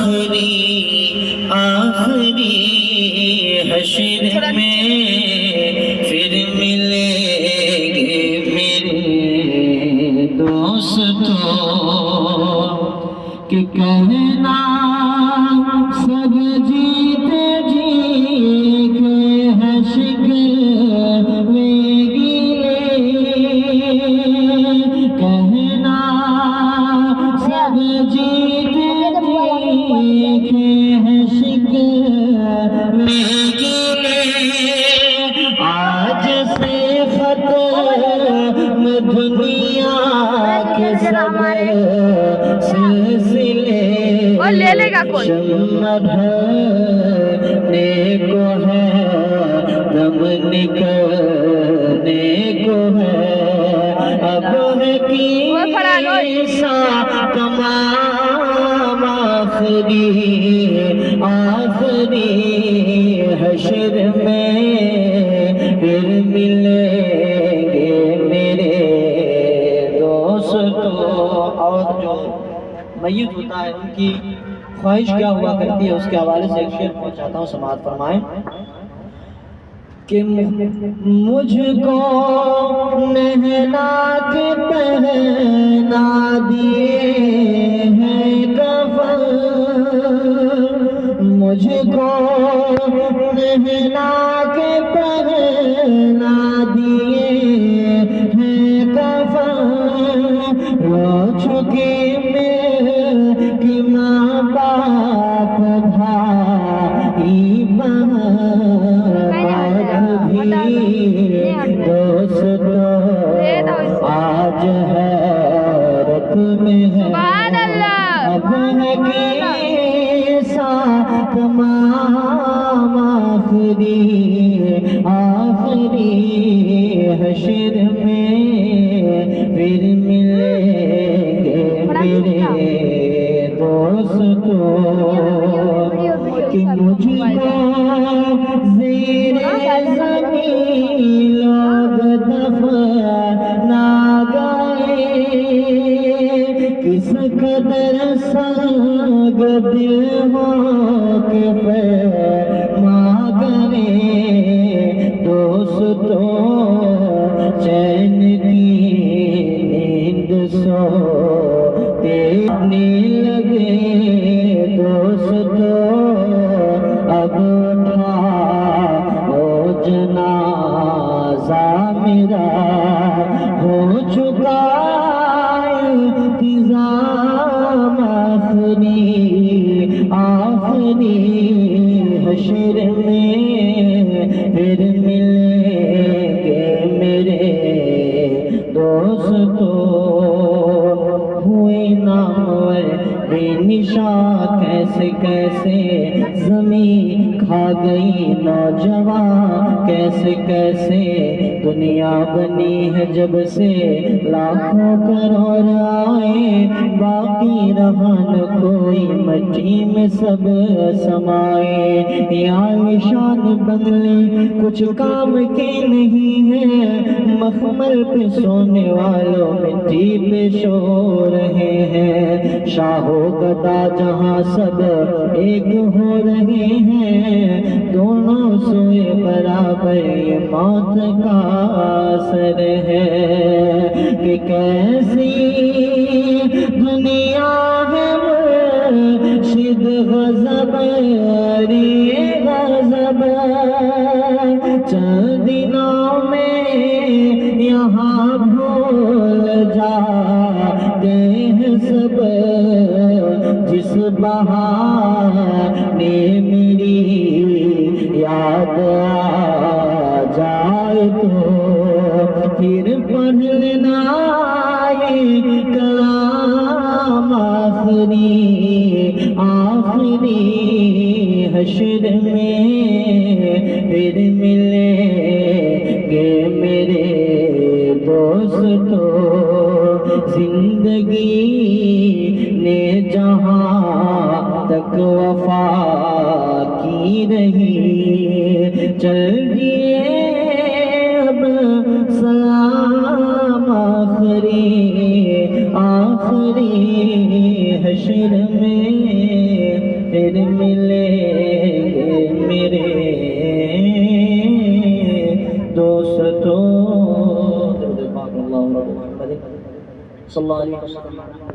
आखिरी आखिरी हश्र में फिर मिलेंगे मेरे दोस्तों कि कहना सब जीते जी के हैं शिकवे गिले, कहना सब जीते जी के हैं शिकवे गिले। आज से खत्म दुनिया के सब सिलसिले, और ले लेगा कोई ढलने को है, दम निकलने को है, अब है कि तमाम आखिरी आखिरी हश्र में फिर मिलेंगे मेरे दोस्तों। और जो मय्यत होता है उनकी ख्वाहिश क्या हुआ करती है, उसके हवाले से एक शेर पहुंचाता हूँ, समाअत फरमाएं कि मुझको नहला के पहना दिए हैं कफन, मुझको नहला के पहना दिए हैं कफन, रो चुके कि माँ बाप भाई बहन भी दोस्तों आज हैरत में है, अब है कि तमाम आखिरी आखिरी हश्र में फिर मिलेंगे मेरे दोस्तों कि मुझको ज़ेरे ज़मीन लोग दफना गए, किस कदर संग दिल हो के फरमा गए दोस्तों, चैन की नींद सोते लगे दोस्तों, अब उठा हो जनाजा मेरा, हो चुका इंतज़ाम आखिरी आखिरी हश्र में फिर मिलेंगे मेरे दोस्तों। हुए नामवर बेनिशा कैसे कैसे ज़मीं खा गई नौजवान, कैसे कैसे दुनिया बनी है जब से लाखों करोड़ आए, बाकी रहा न कोई मट्टी में सब समाए। यहाँ निशान बंगले कुछ काम के नहीं है, मखमल पे सोने वालों मिट्टी पे सो रहे हैं, शाहो गदा जहाँ सब एक हो रहे हैं, दोनों सोए बराबर ये मौत का असर है कि कैसी दुनिया है मुर्शिद गज़ब रे गज़ब, चंद दिनों में यहाँ भूल जाते हैं सब, जिस बहाने मेरी याद आ जाए तो फिर पढ़ लेना ये कलाम आखिरी आखिरी हश्र में फिर मिलेंगे मेरे दोस्तों। जिंदगी ने जहाँ तक वफा की रही, चल दिए अब सलाम आखिरी आखिरी हश्र में फिर मिलेंगे मेरे दोस्तों। सल्लल्लाहु अलैहि वसल्लम।